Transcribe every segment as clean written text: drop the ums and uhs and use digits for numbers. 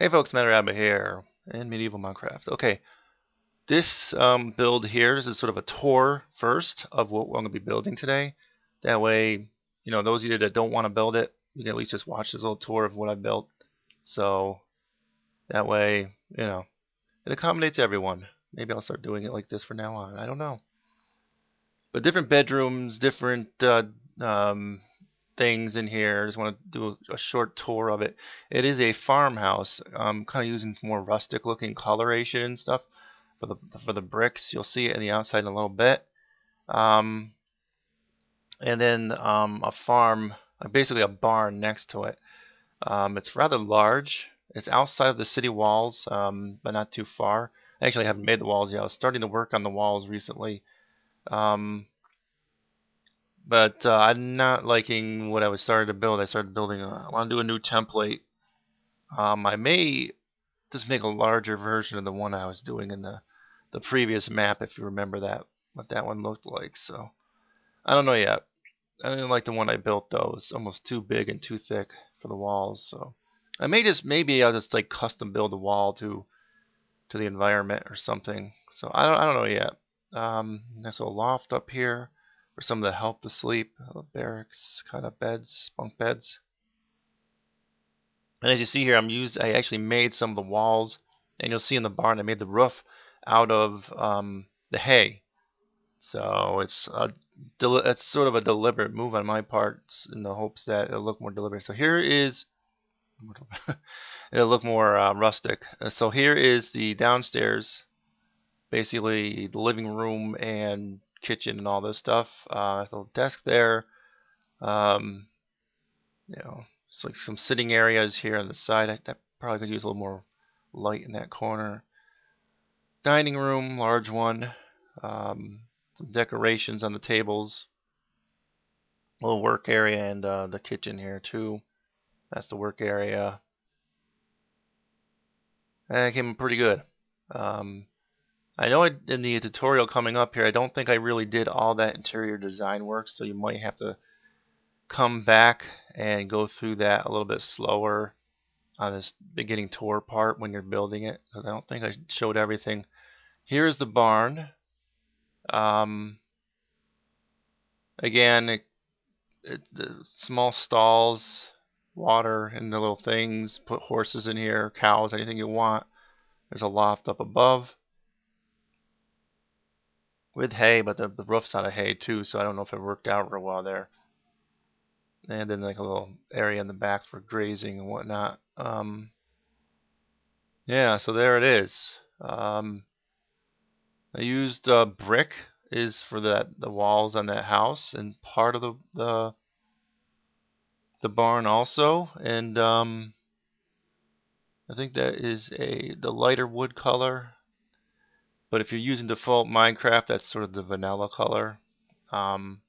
Hey folks, Matt Rabbit here in Medieval Minecraft. Okay, this build here, this is sort of a tour first of what I'm going to be building today. That way, those of you that don't want to build it, you can at least just watch this little tour of what I built. So that way, it accommodates everyone. Maybe I'll start doing it like this from now on. I don't know. But different bedrooms, different um, things in here. I just want to do a short tour of it. It is a farmhouse. I'm kind of using more rustic looking coloration and stuff for the bricks. You'll see it in the outside in a little bit. Um, and then a farm, basically a barn next to it. It's rather large. It's outside of the city walls, but not too far. I actually haven't made the walls yet. I was starting to work on the walls recently. Um, But I'm not liking what I was starting to build. I started building. I want to do a new template. I may just make a larger version of the one I was doing in the previous map, if you remember that, what that one looked like. So I don't know yet. I didn't like the one I built though. It's almost too big and too thick for the walls. So maybe I'll just like custom build the wall to the environment or something. So I don't know yet. There's a loft up here for some of the help to sleep, barracks kind of beds, bunk beds. And as you see here, I actually made some of the walls, and you'll see in the barn I made the roof out of the hay. So it's sort of a deliberate move on my part in the hopes that it'll look more deliberate. So here is it'll look more rustic. So here is the downstairs, basically the living room and kitchen and all this stuff. The desk there. Um, it's like some sitting areas here on the side. I probably could use a little more light in that corner. Dining room, large one. Some decorations on the tables. A little work area and the kitchen here too. That's the work area. And it came pretty good. Um, I know in the tutorial coming up here, I don't think I really did all that interior design work, so you might have to come back and go through that a little bit slower on this beginning tour part when you're building it, because I don't think I showed everything. Here's the barn. Again, the small stalls, water and the little things. Put horses in here, cows, anything you want. There's a loft up above with hay, but the roof's out of hay too, so I don't know if it worked out real well there. And then like a little area in the back for grazing and whatnot. Yeah, so there it is. I used brick is for the walls on that house and part of the barn also, and I think that is the lighter wood color. But if you're using default Minecraft, that's sort of the vanilla color. Um,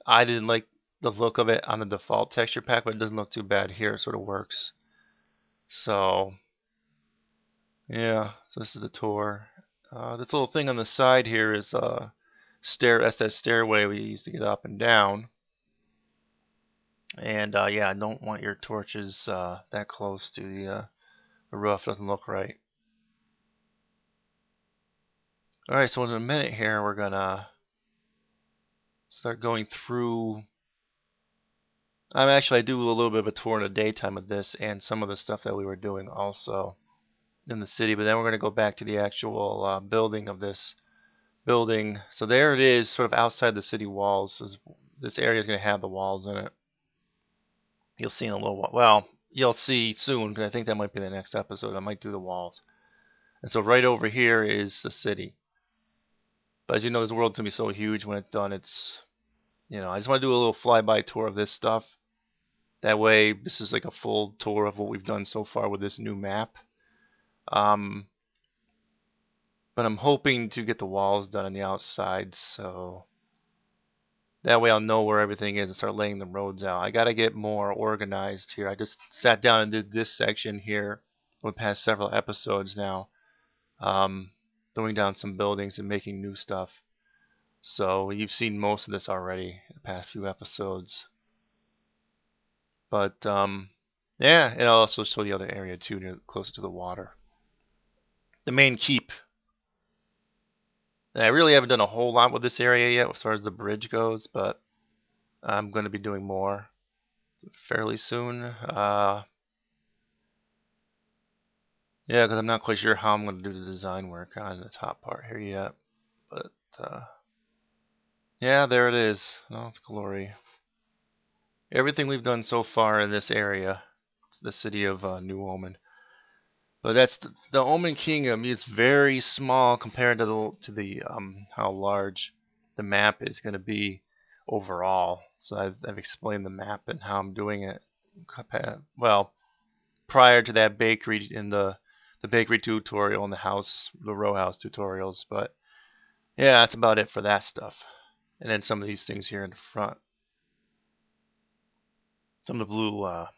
I didn't like the look of it on the default texture pack, but it doesn't look too bad here. It sort of works. So yeah, so this is the tour. This little thing on the side here is that's that stairway we used to get up and down. And yeah, I don't want your torches that close to the roof. Doesn't look right. Alright, so in a minute here we're gonna start going through. I do a little bit of a tour in the daytime of this and some of the stuff that we were doing also in the city, but then we're gonna go back to the actual building of this building. So there it is, sort of outside the city walls. This area is gonna have the walls in it. You'll see in a little while. Well, you'll see soon, because I think that might be the next episode. I might do the walls. And so right over here is the city. But as you know, this world's going to be so huge when it's done. I just want to do a little flyby tour of this stuff. That way, this is like a full tour of what we've done so far with this new map. But I'm hoping to get the walls done on the outside, so that way I'll know where everything is and start laying the roads out. I got to get more organized here. I just sat down and did this section here for the past several episodes now. Throwing down some buildings and making new stuff. So you've seen most of this already in the past few episodes. But Yeah, and I'll also show the other area too, near closer to the water. The main keep. And I really haven't done a whole lot with this area yet as far as the bridge goes, but I'm going to be doing more fairly soon. Yeah, because I'm not quite sure how I'm going to do the design work on the top part here yet. But, yeah, there it is. Oh, it's glory. Everything we've done so far in this area, the city of New Omen. But that's the Omen Kingdom is very small compared to the how large the map is going to be overall. So I've explained the map and how I'm doing it. Well, prior to that bakery in the bakery tutorial and the row house tutorials. But yeah, that's about it for that stuff. And then some of these things here in the front. Some of the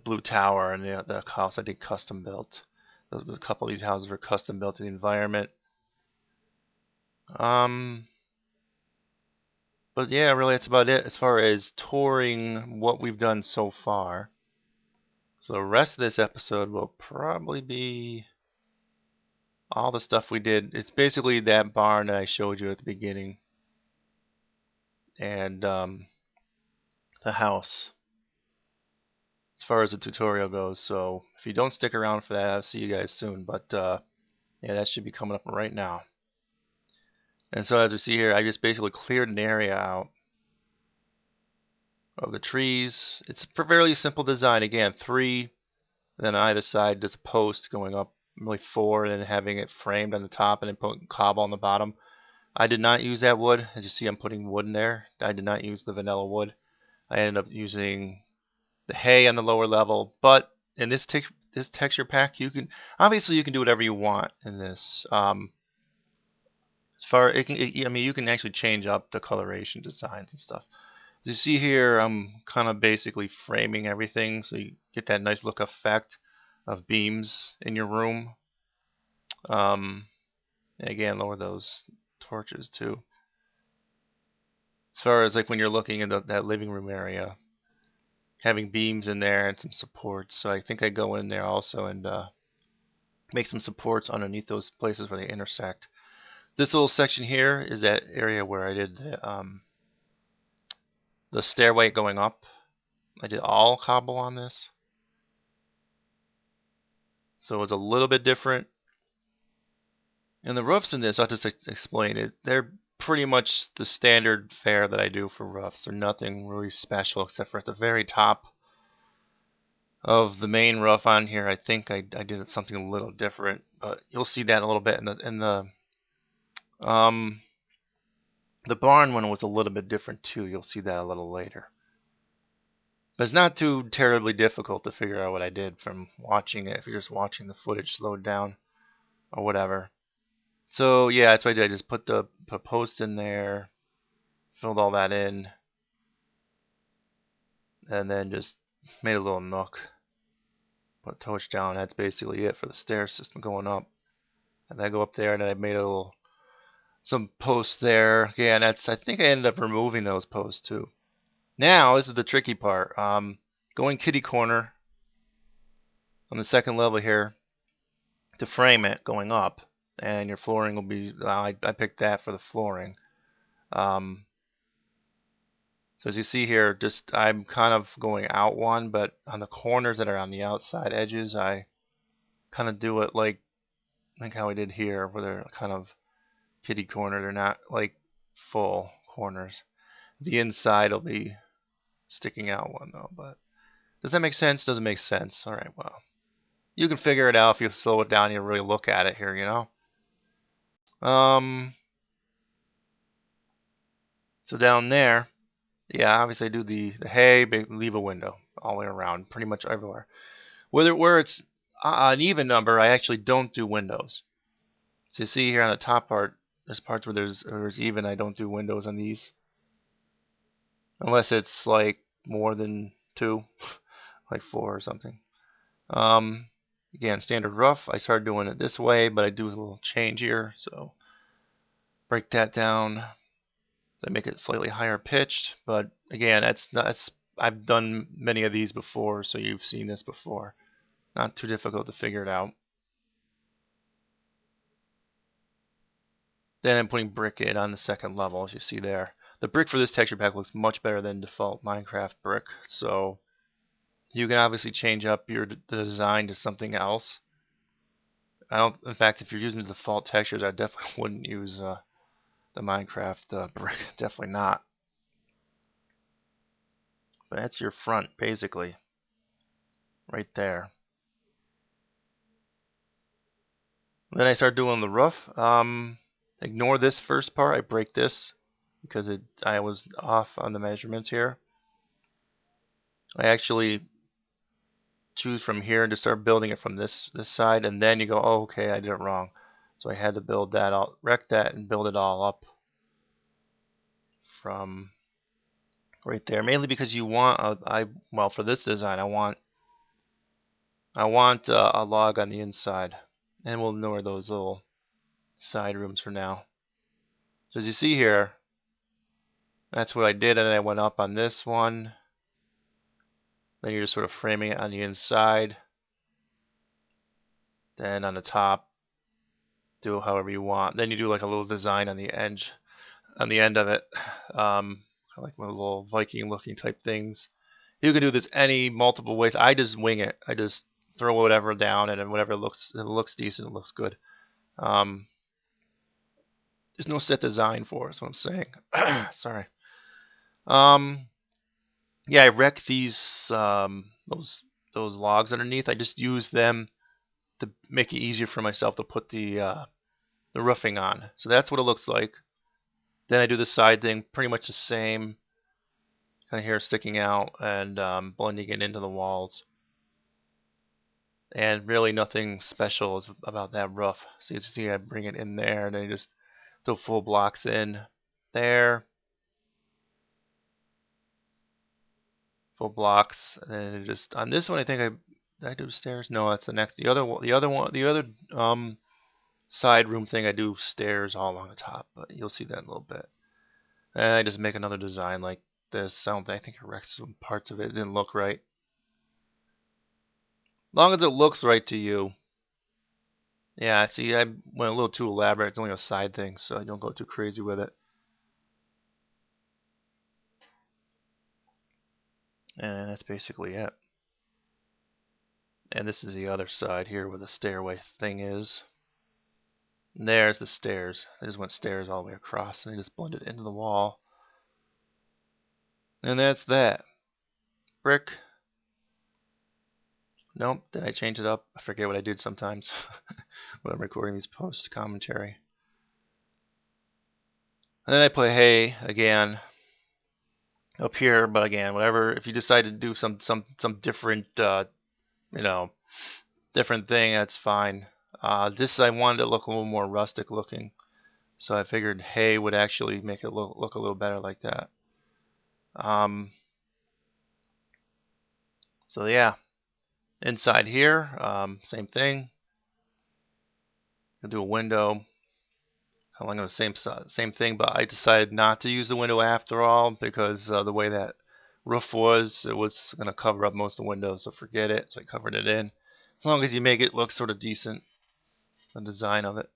blue tower and the house I did custom built. A couple of these houses were custom built in the environment. But yeah, really that's about it as far as touring what we've done so far. So the rest of this episode will probably be all the stuff we did. It's basically that barn that I showed you at the beginning. And the house as far as the tutorial goes. So if you don't stick around for that, I'll see you guys soon. But yeah, that should be coming up right now. And so as we see here, I just basically cleared an area out of the trees. It's a fairly simple design. Again, 3, then on either side there's a post going up, really 4, and then having it framed on the top and then putting cobble on the bottom. I did not use that wood. As you see, I'm putting wood in there. I did not use the vanilla wood. I ended up using the hay on the lower level, but in this texture pack, you can do whatever you want in this. I mean, you can actually change up the coloration designs and stuff. As you see here, I'm kind of basically framing everything so you get that nice look effect of beams in your room. Again, lower those torches too. As far as like when you're looking in that living room area, having beams in there and some supports. So I think I go in there also and make some supports underneath those places where they intersect. This little section here is that area where I did the stairway going up. I did all cobble on this. So it's a little bit different. And the roofs in this, I'll just explain it. They're pretty much the standard fare that I do for roofs. They're nothing really special except for at the very top of the main roof on here. I think I did something a little different, but you'll see that in a little bit. The barn one was a little bit different too. You'll see that a little later. But it's not too terribly difficult to figure out what I did from watching it if you're just watching the footage slowed down or whatever. So yeah, that's what I did. I just put the post in there, filled all that in, and then just made a little nook. Put a torch down. That's basically it for the stair system going up. And then I go up there, and then I made some posts there. Again, I think I ended up removing those posts too. Now this is the tricky part. Going kitty corner on the second level here to frame it going up, and your flooring will be. I picked that for the flooring. So as you see here, just I'm kind of going out one, but on the corners that are on the outside edges, I kind of do it like how I did here, where they're kind of kitty corner. They're not like full corners. The inside will be sticking out one though. But does that make sense? Doesn't make sense. All right, well, you can figure it out if you slow it down and you really look at it here, you know. So down there, yeah, obviously I do the hay, leave a window all the way around, pretty much everywhere. Where it's an even number, I actually don't do windows. So you see here on the top part, there's parts where there's even, I don't do windows on these. Unless it's like more than 2, like 4 or something. Again, standard rough, I started doing it this way, but I do a little change here, so break that down. I make it slightly higher pitched, but again, that's I've done many of these before, so you've seen this before. Not too difficult to figure it out. Then I'm putting brick in on the second level, as you see there. The brick for this texture pack looks much better than default Minecraft brick, so you can obviously change up the design to something else. In fact, if you're using the default textures, I definitely wouldn't use the Minecraft brick. Definitely not. But that's your front, basically, right there. Then I start doing the roof. Ignore this first part. I break this because I was off on the measurements here. I actually choose from here and just start building it from this side, and then you go, oh, okay, I did it wrong. So I had to build that out, wreck that, and build it all up from right there. Mainly because you want well, for this design, I want a log on the inside, and we'll ignore those little side rooms for now. So as you see here, that's what I did, and I went up on this one. Then you're just sort of framing it on the inside. Then on the top, do it however you want. Then you do like a little design on the edge, on the end of it, like one of the little Viking-looking type things. You can do this multiple ways. I just wing it. I just throw whatever down, and then whatever looks decent, it looks good. There's no set design for it. That's what I'm saying. Sorry. Yeah, I wrecked these those logs underneath. I just use them to make it easier for myself to put the roofing on. So that's what it looks like. Then I do the side thing, pretty much the same. Kind of hair sticking out and blending it into the walls. And really nothing special about that roof. So you see I bring it in there, and then you just throw full blocks in there. Full blocks, and then just on this one, I think did I do stairs? No, that's the next. The other side room thing, I do stairs all along the top, but you'll see that in a little bit. And I just make another design like this. I think I wrecked some parts of it. It didn't look right. As long as it looks right to you. Yeah, see, I went a little too elaborate. It's only a side thing, so I don't go too crazy with it. And that's basically it. And this is the other side here where the stairway thing is. And there's the stairs. I just went stairs all the way across, and I just blended it into the wall. And that's that. Brick. Nope, did I change it up? I forget what I did sometimes when I'm recording these post commentary. And then I put hay again up here, but again, whatever. If you decide to do some different, different thing, that's fine. This I wanted to look a little more rustic looking, so I figured hay would actually make it look a little better like that. So yeah, inside here, same thing. I'll do a window. Along the same thing, but I decided not to use the window after all because the way that roof was, it was going to cover up most of the windows, so forget it. So I covered it in. As long as you make it look sort of decent, the design of it.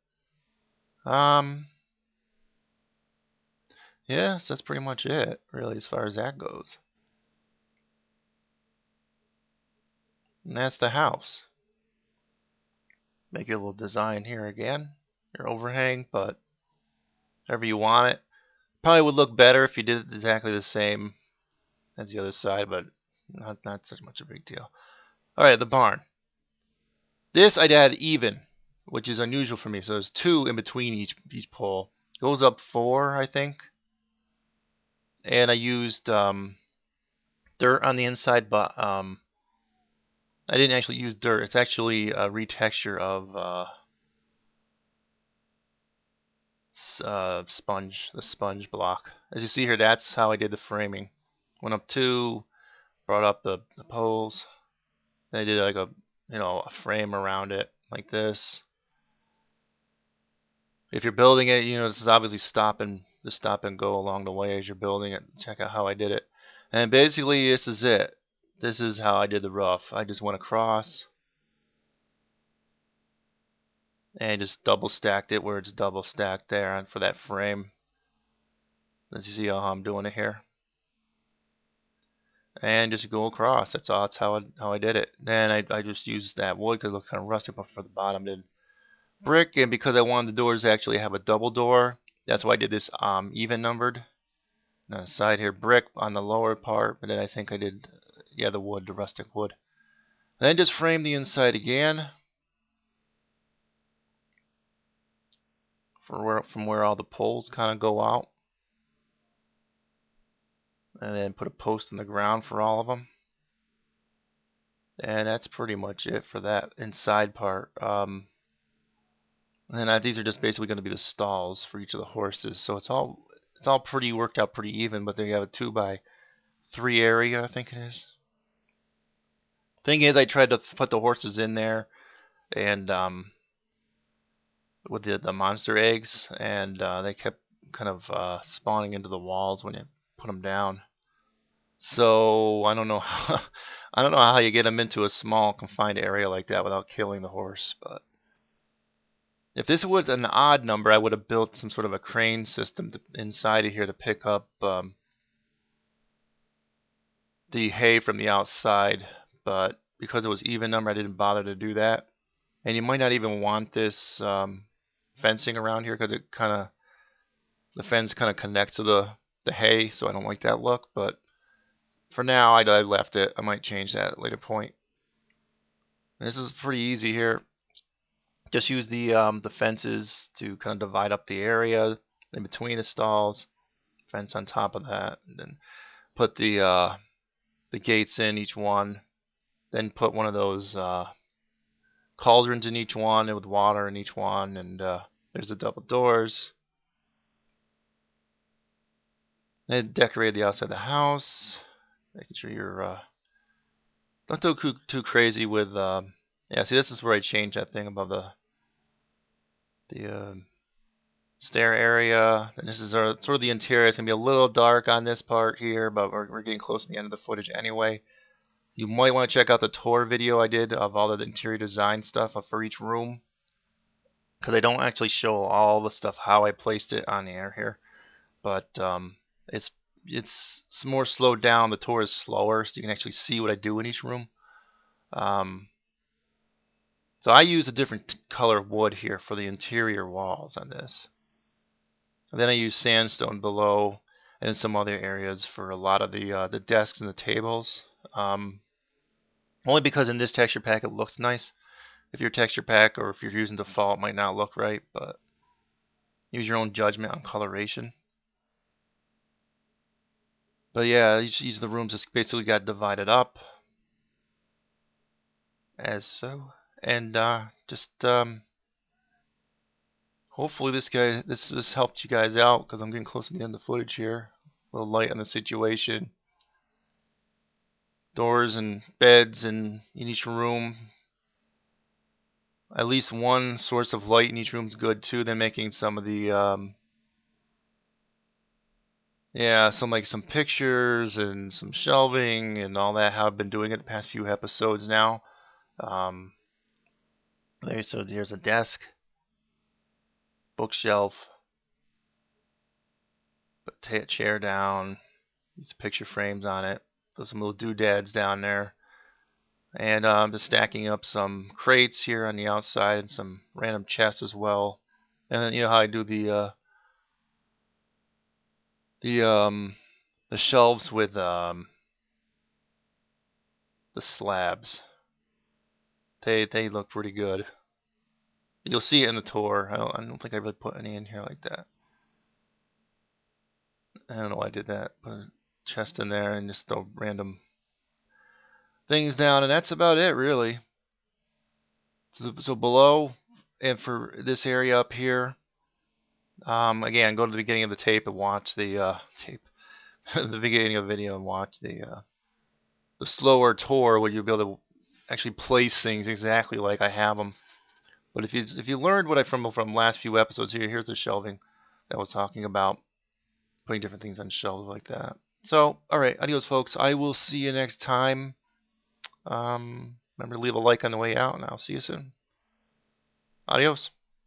Yeah, so that's pretty much it, really, as far as that goes. And that's the house. Make a little design here again, your overhang, but however you want it. Probably would look better if you did it exactly the same as the other side, but not such much a big deal. Alright, the barn. This I did even, which is unusual for me. So there's 2 in between each pole. Goes up 4, I think. And I used dirt on the inside, but I didn't actually use dirt. It's actually a retexture of the sponge block. As you see here, that's how I did the framing. Went up 2, brought up the poles. Then I did like a frame around it like this. If you're building it, this is obviously stop and go along the way as you're building it. Check out how I did it. And basically this is it. This is how I did the roof. I just went across and just double stacked it where it's double stacked there for that frame. Let's see how I'm doing it here. And just go across. That's all. That's how I did it. Then I just used that wood because it looked kind of rusty, but for the bottom did brick, and because I wanted the doors to actually have a double door, that's why I did this even numbered. On the side here, brick on the lower part, but then I think I did, yeah, the wood, the rustic wood. And then just frame the inside again from where all the poles kind of go out, and then put a post in the ground for all of them. And that's pretty much it for that inside part. And these are just basically going to be the stalls for each of the horses. So it's all pretty worked out pretty even, but they have a 2x3 area, I think it is. Thing is, I tried to put the horses in there, and with the monster eggs, and they kept kind of spawning into the walls when you put them down. So I don't know I don't know how you get them into a small confined area like that without killing the horse. But if this was an odd number, I would have built some sort of a crane system inside of here to pick up the hay from the outside. But because it was even number, I didn't bother to do that. And you might not even want this fencing around here because the fence kind of connects to the hay, so I don't like that look. But for now, I left it. I might change that at a later point. This is pretty easy here. Just use the fences to kind of divide up the area in between the stalls. Fence on top of that, and then put the gates in each one. Then put one of those cauldrons in each one, and with water in each one, and there's the double doors. Then decorate the outside of the house, making sure you're don't go too crazy with yeah. See, this is where I changed that thing above the stair area. And this is sort of the interior. It's gonna be a little dark on this part here, but we're getting close to the end of the footage anyway. You might want to check out the tour video I did of all the interior design stuff for each room, because I don't actually show all the stuff how I placed it on the air here. But it's more slowed down. The tour is slower, so you can actually see what I do in each room. So I use a different color of wood here for the interior walls on this. And then I use sandstone below and in some other areas for a lot of the desks and the tables. Only because in this texture pack it looks nice. If your texture pack or if you're using default, it might not look right, but use your own judgment on coloration. But yeah, each of the rooms just basically got divided up as so, and just hopefully this helped you guys out, because I'm getting close to the end of the footage here. A little light on the situation. Doors and beds in each room. At least one source of light in each room is good too. Then making some of the yeah, some pictures and some shelving and all that. How I've been doing it the past few episodes now. There's a desk, bookshelf, put a chair down, these picture frames on it, put some little doodads down there, and just stacking up some crates here on the outside and some random chests as well. And then, you know how I do the shelves with the slabs. They look pretty good. You'll see it in the tour. I don't think I really put any in here like that. I don't know why I did that. Put a chest in there and just throw random things down, and that's about it really. So below, and for this area up here, again, go to the beginning of the tape and watch the the beginning of the video and watch the slower tour where you'll be able to actually place things exactly like I have them. But if you learned what I from last few episodes, here's the shelving that I was talking about, putting different things on shelves like that. So, alright, adios folks. I will see you next time. Remember to leave a like on the way out, and I'll see you soon. Adios.